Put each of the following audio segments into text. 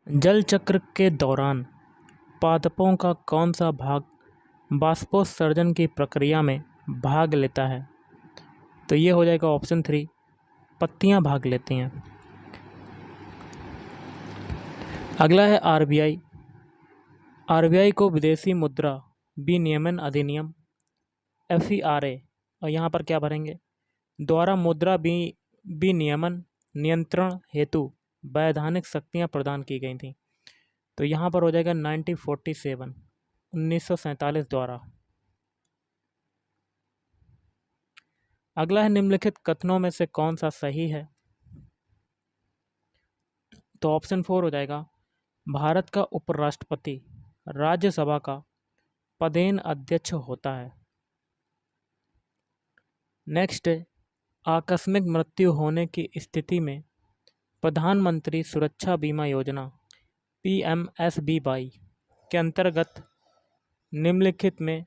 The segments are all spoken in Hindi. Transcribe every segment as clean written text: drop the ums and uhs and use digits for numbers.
जल चक्र के दौरान पादपों का कौन सा भाग बाष्पोत्सर्जन की प्रक्रिया में भाग लेता है? तो ये हो जाएगा ऑप्शन 3, पत्तियां भाग लेती हैं। अगला है आरबीआई। आरबीआई को विदेशी मुद्रा विनियमन अधिनियम FERA, और यहाँ पर क्या भरेंगे, द्वारा मुद्रा विनियमन नियंत्रण हेतु वैधानिक शक्तियाँ प्रदान की गई थीं। तो यहाँ पर हो जाएगा 1947 द्वारा। अगला है निम्नलिखित कथनों में से कौन सा सही है? तो ऑप्शन 4 हो जाएगा, भारत का उपराष्ट्रपति राज्यसभा का पदेन अध्यक्ष होता है। नेक्स्ट, आकस्मिक मृत्यु होने की स्थिति में प्रधानमंत्री सुरक्षा बीमा योजना PMSBY के अंतर्गत निम्नलिखित में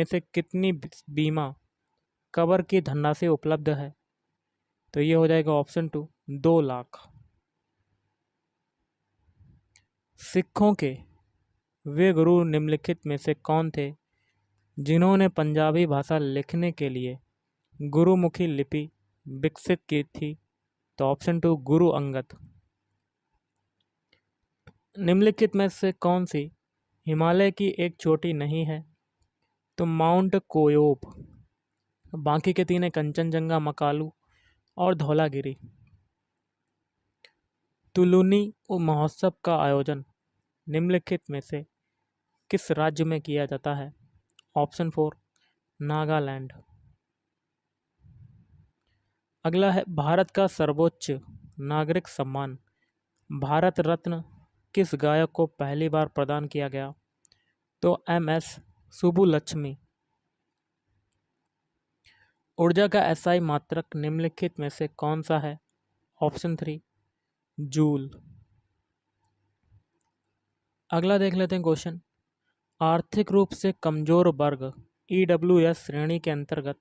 से कितनी बीमा कवर की धनराशि उपलब्ध है? तो ये हो जाएगा ऑप्शन 2, 2 लाख। सिखों के वे गुरु निम्नलिखित में से कौन थे जिन्होंने पंजाबी भाषा लिखने के लिए गुरुमुखी लिपि विकसित की थी? तो ऑप्शन 2, गुरु अंगद। निम्नलिखित में से कौन सी हिमालय की एक चोटी नहीं है? तो माउंट कोयोब। बाकी के तीन है कंचनजंगा, मकालू और धौलागिरी। तुलुनी महोत्सव का आयोजन निम्नलिखित में से किस राज्य में किया जाता है? ऑप्शन 4, नागालैंड। अगला है भारत का सर्वोच्च नागरिक सम्मान भारत रत्न किस गायक को पहली बार प्रदान किया गया? तो MS सुब्बुलक्ष्मी। ऊर्जा का SI मात्रक निम्नलिखित में से कौन सा है? Option 3, joule. अगला देख लेते हैं क्वेश्चन। आर्थिक रूप से कमजोर वर्ग EWS श्रेणी के अंतर्गत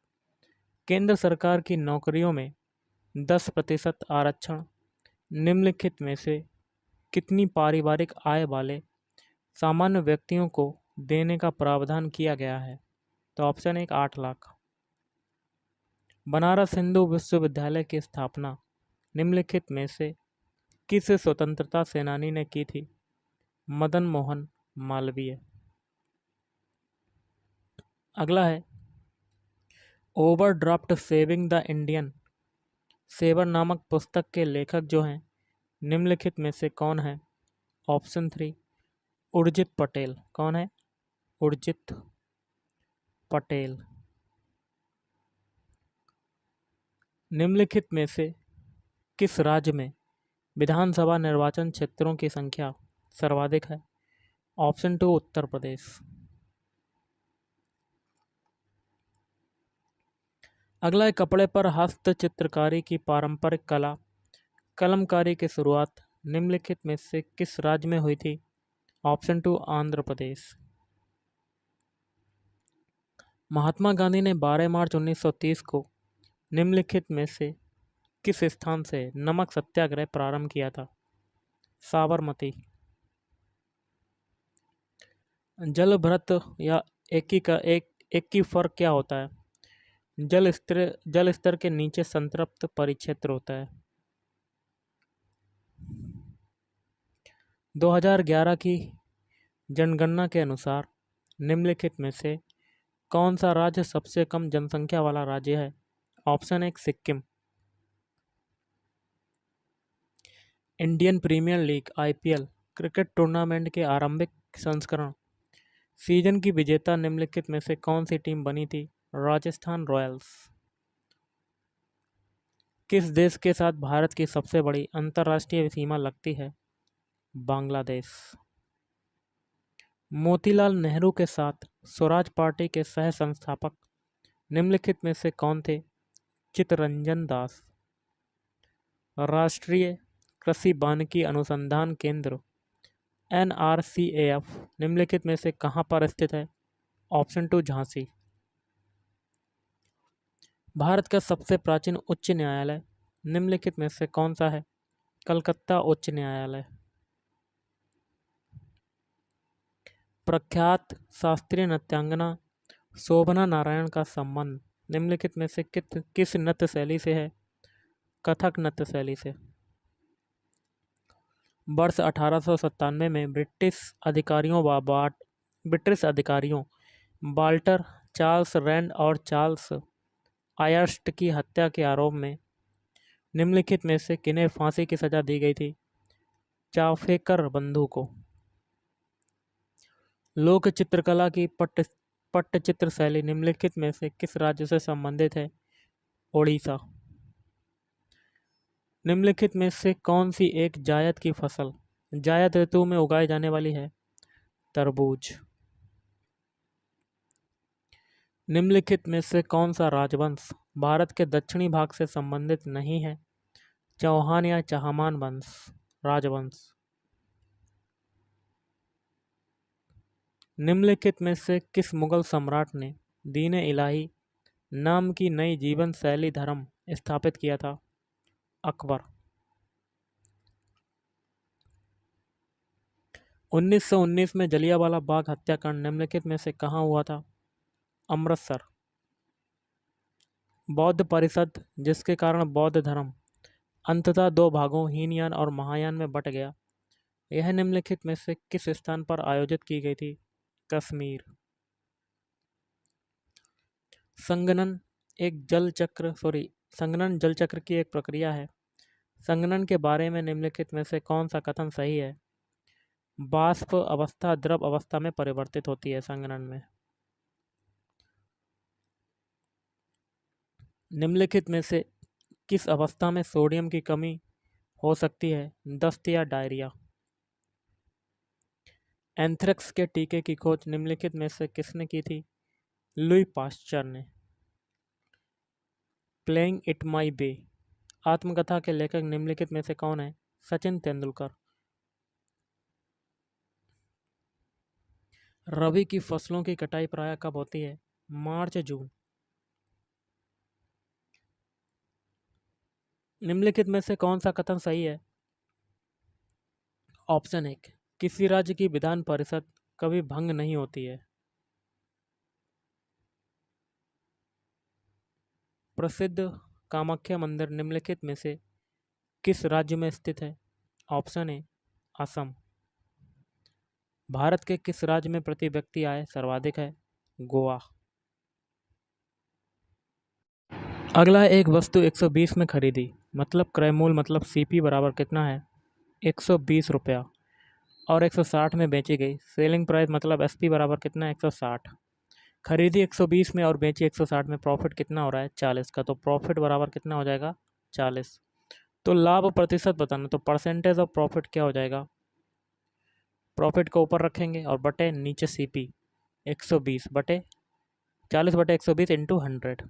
केंद्र सरकार की नौकरियों में 10% आरक्षण निम्नलिखित में से कितनी पारिवारिक आय वाले सामान्य व्यक्तियों को देने का प्रावधान किया गया है? तो ऑप्शन 1, 8 लाख। बनारस हिंदू विश्वविद्यालय की स्थापना निम्नलिखित में से किस स्वतंत्रता सेनानी ने की थी? मदन मोहन मालवीय। अगला है overdraft saving the Indian saver नामक पुस्तक के लेखक जो हैं निम्नलिखित में से कौन है? ऑप्शन 3, उर्जित पटेल। कौन है? उर्जित पटेल। निम्नलिखित में से किस राज्य में विधानसभा निर्वाचन क्षेत्रों की संख्या सर्वाधिक है? ऑप्शन 2, उत्तर प्रदेश। अगला है कपड़े पर हस्तचित्रकारी की पारंपरिक कला कलमकारी की शुरुआत निम्नलिखित में से किस राज्य में हुई थी? ऑप्शन 2, आंध्र प्रदेश। महात्मा गांधी ने 12 मार्च 1930 को निम्नलिखित में से किस स्थान से नमक सत्याग्रह प्रारंभ किया था? साबरमती। जलभृत या एक की फर्क क्या होता है? जल स्तर के नीचे संतृप्त परिक्षेत्र होता है। 2011 की जनगणना के अनुसार निम्नलिखित में से कौन सा राज्य सबसे कम जनसंख्या वाला राज्य है? Option 1, Sikkim. Indian premier league IPL cricket tournament के आरंभिक संस्करण सीजन की विजेता निम्नलिखित में से कौन सी टीम बनी थी? राजस्थान रॉयल्स। किस देश के साथ भारत की सबसे बड़ी अंतर्राष्ट्रीय सीमा लगती है? बांग्लादेश। मोतीलाल नेहरू के साथ स्वराज पार्टी के सह संस्थापक निम्नलिखित में से कौन थे? चित्तरंजन दास। राष्ट्रीय कृषि वानिकी अनुसंधान केंद्र NRCAF निम्नलिखित में से कहाँ पर स्थित है? ऑप्शन 2, झांसी। भारत का सबसे प्राचीन उच्च न्यायालय निम्नलिखित में से कौन सा है? कलकत्ता उच्च न्यायालय। प्रख्यात शास्त्रीय नृत्यांगना शोभना नारायण का संबंध निम्नलिखित में से किस नृत्य शैली से है? कथक नृत्य शैली से। वर्ष 1897 में ब्रिटिश अधिकारियों वाल्टर चार्ल्स रैंड और चार्ल्स आयर्स्ट की हत्या के आरोप में निम्नलिखित में से किन्हें फांसी की सजा दी गई थी? चाफेकर बंधु को। लोक चित्रकला की पट्टचित्र शैली निम्नलिखित में से किस राज्य से संबंधित है? ओडिशा। निम्नलिखित में से कौन सी एक जायद की फसल जायद ऋतु में उगाई जाने वाली है? तरबूज। निम्नलिखित में से कौन सा राजवंश भारत के दक्षिणी भाग से संबंधित नहीं है? चौहान या चाहमान वंश राजवंश। निम्नलिखित में से किस मुगल सम्राट ने दीन इलाही नाम की नई जीवन शैली धर्म स्थापित किया था? अकबर। 1919 में जलियांवाला बाग हत्याकांड निम्नलिखित में से कहाँ हुआ था? अमृतसर। बौद्ध परिषद जिसके कारण बौद्ध धर्म अंततः दो भागों हीनयान और महायान में बट गया, यह निम्नलिखित में से किस स्थान पर आयोजित की गई थी? कश्मीर। संगणन जल चक्र की एक प्रक्रिया है। संगणन के बारे में निम्नलिखित में से कौन सा कथन सही है? वाष्प अवस्था द्रव अवस्था में परिवर्तित होती है संगणन में। निम्नलिखित में से किस अवस्था में सोडियम की कमी हो सकती है? दस्त या डायरिया। एंथ्रेक्स के टीके की खोज निम्नलिखित में से किसने की थी? लुई पास्चर ने। प्लेइंग इट माई वे आत्मकथा के लेखक निम्नलिखित में से कौन है? सचिन तेंदुलकर। रबी की फसलों की कटाई प्रायः कब होती है? मार्च जून। निम्नलिखित में से कौन सा कथन सही है? ऑप्शन 1 किसी राज्य की विधान परिषद कभी भंग नहीं होती है। प्रसिद्ध कामाख्या मंदिर निम्नलिखित में से किस राज्य में स्थित है? Option A Assam. भारत के किस राज्य में प्रति व्यक्ति आय सर्वाधिक है? गोवा। अगला एक वस्तु 120 में खरीदी मतलब क्रय मूल्य मतलब सीपी बराबर कितना है? 120 रुपया और 160 में बेची गई सेलिंग प्राइस मतलब एसपी बराबर कितना है? 160। खरीदी 120 में और बेची 160 में, प्रॉफिट कितना हो रहा है? 40 का। तो प्रॉफिट बराबर कितना हो जाएगा? 40। तो लाभ प्रतिशत बताना, तो परसेंटेज ऑफ प्रॉफिट क्या हो जाएगा? प्रॉफिट को ऊपर रखेंगे और बटे नीचे सीपी 120 बटे 40 बटे 120 इंटू 100।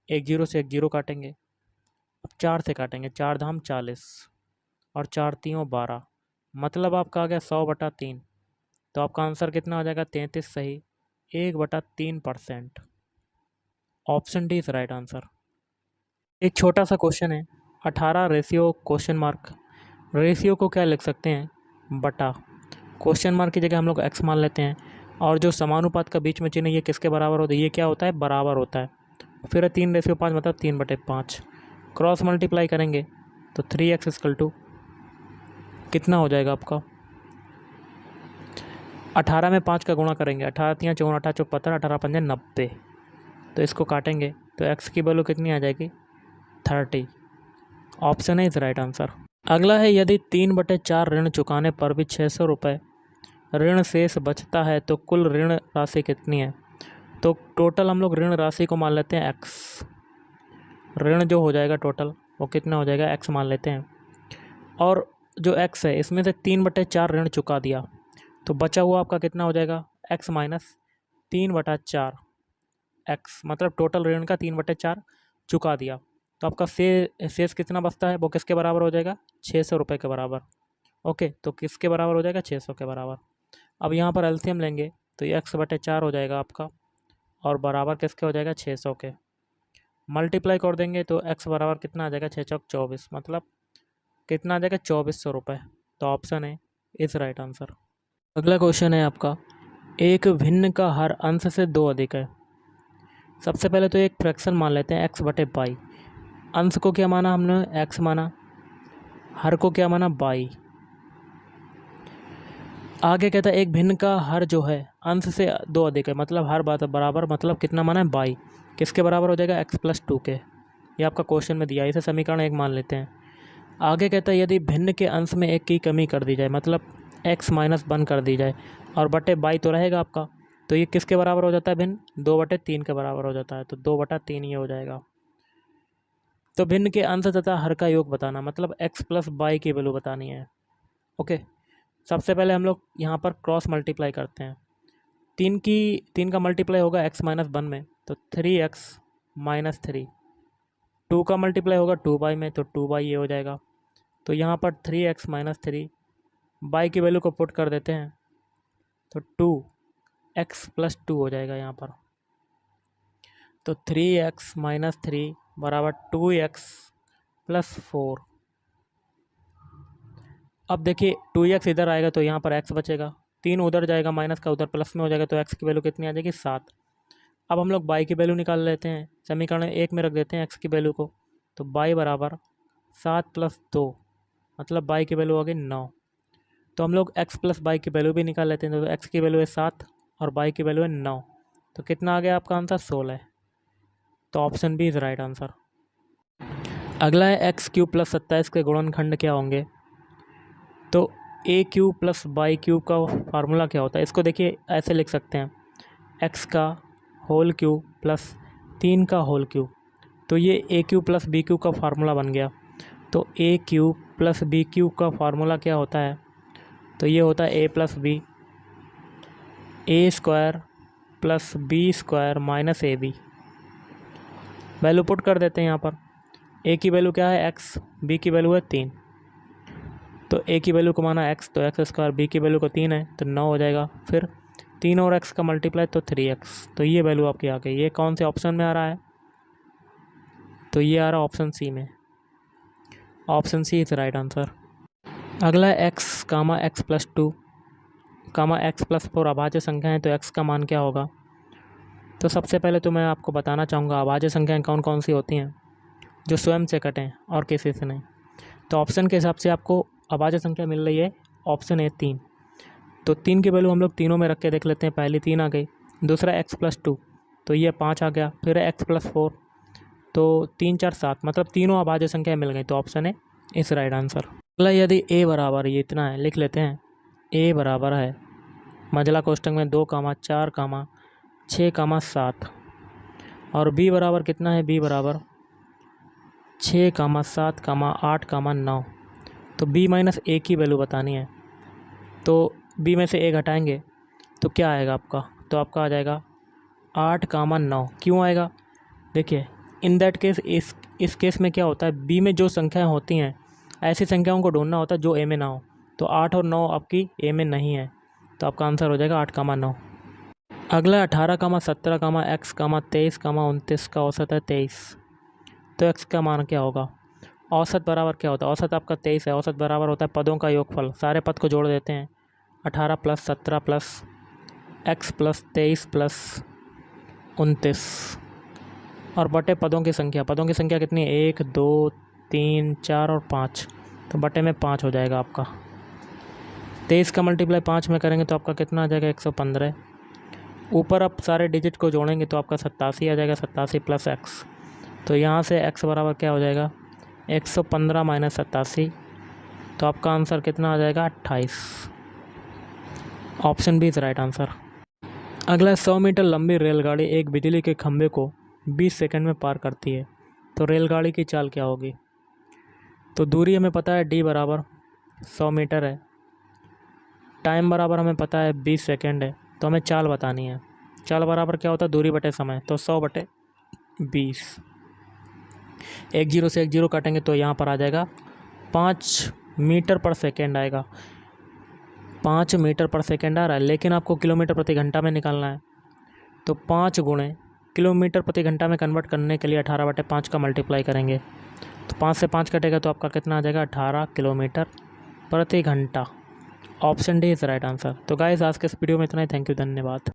एक जीरो से एक जीरो काटेंगे, अब 4 से काटेंगे, 4 धाम 40 और 4 तीयों 12, मतलब आपका आ गया 100/3। तो आपका आंसर कितना हो जाएगा? 33 सही, 1/3%। Option D is right answer. एक छोटा सा क्वेश्चन है, 18 रेशियो क्वेश्चन मार्क। रेशियो को क्या लिख सकते हैं? बटा। क्वेश्चन मार्क की जगह हम लोग एक्स मान लेते हैं, और जो समानुपात का बीच में चिन्ह ये किसके बराबर होता है? ये क्या होता है? बराबर होता है। फिर 3:5 मतलब 3/5। क्रॉस मल्टीप्लाई करेंगे तो 3x इक्वल टू कितना हो जाएगा आपका? 18 में 5 का गुणा करेंगे, 18 3 54 18 चौक 15, 18 5 90। तो इसको काटेंगे तो x की वैल्यू कितनी आ जाएगी? 30। Option A is right answer. अगला है, यदि 3/4 ऋण चुकाने पर भी 600 रुपये ऋण शेष बचता है तो कुल ऋण राशि कितनी है? तो टोटल हम लोग ऋण राशि को मान लेते हैं x। ऋण जो हो जाएगा टोटल वो कितना हो जाएगा? x मान लेते हैं। और जो x है इसमें से 3/4 ऋण चुका दिया तो बचा हुआ आपका कितना हो जाएगा? x माइनस 3/4 x, मतलब टोटल ऋण का 3/4 चुका दिया तो आपका शेष कितना बचता है? वो किसके बराबर हो जाएगा? 600 रुपये के बराबर। ओके, तो किसके बराबर हो जाएगा? 600 के बराबर। अब यहाँ पर एलसीएम लेंगे तो ये x/4 हो जाएगा आपका, और बराबर किसके हो जाएगा? 600 के। मल्टीप्लाई कर देंगे तो x बराबर कितना आ जाएगा? 6 चौक 24, मतलब कितना आ जाएगा? 2400 रुपये। तो ऑप्शन है इज राइट आंसर। अगला क्वेश्चन है आपका, एक भिन्न का हर अंश से 2 अधिक है। सबसे पहले तो एक फ्रैक्शन मान लेते हैं x बटे पाई। अंश को क्या माना हमने, x माना, हर को क्या माना, बाई। आगे कहता है एक भिन्न का हर जो है अंश से 2 अधिक है, मतलब हर बात बराबर, मतलब कितना माना है, बाई। किसके बराबर हो जाएगा, x प्लस 2 के। ये आपका क्वेश्चन में दिया, इसे समीकरण 1 मान लेते हैं। आगे कहता है यदि भिन्न के अंश में 1 की कमी कर दी जाए, मतलब x माइनस 1 कर दी जाए, और बटे बाई तो रहेगा आपका, तो ये किसके बराबर हो जाता है भिन्न, 2/3 के बराबर हो जाता है, तो 2/3 ये हो जाएगा। तो भिन्न के अंश तथा हर का योग बताना, मतलब x प्लस बाई की वैल्यू बतानी है। ओके, सबसे पहले हम लोग यहाँ पर क्रॉस मल्टीप्लाई करते हैं। 3 का मल्टीप्लाई होगा x माइनस 1 में, तो 3x माइनस 3। 2 का मल्टीप्लाई होगा 2 बाई में, तो 2 बाई ये हो जाएगा। तो यहाँ पर 3x माइनस 3, बाई की वैल्यू को पुट कर देते हैं, तो 2x प्लस 2 हो जाएगा यहाँ पर। तो 3x माइनस 3 बराबर 2x प्लस 4। अब देखिए 2x इधर आएगा तो यहाँ पर x बचेगा, 3 उधर जाएगा, माइनस का उधर प्लस में हो जाएगा, तो x की वैल्यू कितनी आ जाएगी, 7। अब हम लोग बाई की वैल्यू निकाल लेते हैं, समीकरण 1 में रख देते हैं x की वैल्यू को, तो बाई बराबर 7 प्लस 2, मतलब बाई की वैल्यू आ गई 9। तो हम लोग x प्लस बाई की वैल्यू भी निकाल लेते हैं, तो x की वैल्यू है 7 और बाई की वैल्यू है 9, तो कितना आ गया आपका आंसर, 16। तो option B is right answer. अगला है x³ प्लस 27 के गुणनखंड क्या होंगे। तो a³ प्लस बाई क्यूब का फार्मूला क्या होता है, इसको देखिए ऐसे लिख सकते हैं, x का होल क्यूब प्लस 3 का होल क्यूब। तो ये a³ प्लस b³ का फार्मूला बन गया। तो a³ प्लस b³ का फार्मूला क्या होता है, तो ये होता है a plus b, a square plus b square minus a b. Value put कर देते हैं यहाँ पर, a की वैल्यू क्या है x, b की वैल्यू है 3, तो a की वैल्यू को माना x, तो x स्क्वायर, b की वैल्यू को 3 है तो 9 हो जाएगा, फिर 3 और x का मल्टीप्लाई तो 3x, तो ये वैल्यू आपकी आ गई। ये कौन से ऑप्शन में आ रहा है, तो ये आ रहा है ऑप्शन सी में। Option C is right answer. अगला है x, x plus 2, x plus 4 अभाज्य संख्या है, तो x का मान क्या होगा। तो सबसे पहले तो मैं आपको बताना चाहूँगा अभाज्य संख्याएँ कौन कौन सी होती हैं, जो स्वयं से कटें और किसी से नहीं। तो ऑप्शन के हिसाब से आपको अभाज्य संख्या मिल रही है, ऑप्शन है 3। तो 3 की वैल्यू हम लोग तीनों में रख के देख लेते हैं। पहली 3 आ गई, दूसरा x प्लस 2, तो ये 5 आ गया, फिर x प्लस 4, तो 3 4 7, मतलब तीनों अभाज्य संख्या मिल गई, तो ऑप्शन है इस राइट आंसर। अगला यदि a बराबर, ये इतना है लिख लेते हैं, a बराबर है मझला कोष्ठक में 2, 4, 6, 7, और b बराबर कितना है, b बराबर 6, 7, 8, 9। तो b माइनस a की वैल्यू बतानी है, तो b में से a घटाएंगे तो क्या आएगा आपका, तो आपका आ जाएगा 8, 9। क्यों आएगा, देखिए इन दैट केस, इस केस में क्या होता है, b में जो संख्याएं होती हैं ऐसी संख्याओं को ढूंढना होता है जो a में ना हो। तो 8 और 9 आपकी a में नहीं है, तो आपका आंसर हो जाएगा 8, 9। अगला 18, 17, x, 23, 29 का औसत है 23। तो x का मान क्या होगा, औसत बराबर क्या होता है, औसत आपका 23 है, औसत बराबर होता है पदों का योगफल। सारे पद को जोड़ देते हैं, 18 plus 17 plus x plus 23 plus 29, और बटे पदों की संख्या, पदों की संख्या कितनी है, 1, 2, 3, 4 और 5, तो बटे में 5 हो जाएगा आपका। 23 का मल्टीप्लाई 5 में करेंगे तो आपका कितना आ जाएगा, 115। ऊपर आप सारे डिजिट को जोड़ेंगे तो आपका 87 आ जाएगा, 87 प्लस x। तो यहाँ से x बराबर क्या हो जाएगा, 115 माइनस 87, तो आपका आंसर कितना आ जाएगा, 28। Option B is right answer. अगला 100 मीटर लंबी रेलगाड़ी एक बिजली के खंभे को 20 सेकंड में पार करती है, तो रेलगाड़ी की चाल क्या होगी। तो दूरी हमें पता है d बराबर 100 मीटर है, टाइम बराबर हमें पता है 20 सेकंड है, तो हमें चाल बतानी है। चाल बराबर क्या होता है, दूरी बटे समय, तो 100 बटे 20। 1 0 से 1 0 काटेंगे तो यहाँ पर आ जाएगा 5 मीटर पर सेकेंड आएगा, 5 मीटर पर सेकेंड आ रहा है, लेकिन आपको किलोमीटर प्रति घंटा में निकालना है। तो 5 गुणे किलोमीटर प्रति घंटा में कन्वर्ट करने के लिए 18 बटे 5 का मल्टीप्लाई करेंगे, तो 5 से 5 कटेगा तो आपका कितना आ जाएगा, 18 किलोमीटर प्रति घंटा। Option D is right answer. तो गाइस आज के इस वीडियो में इतना ही। थैंक यू, धन्यवाद।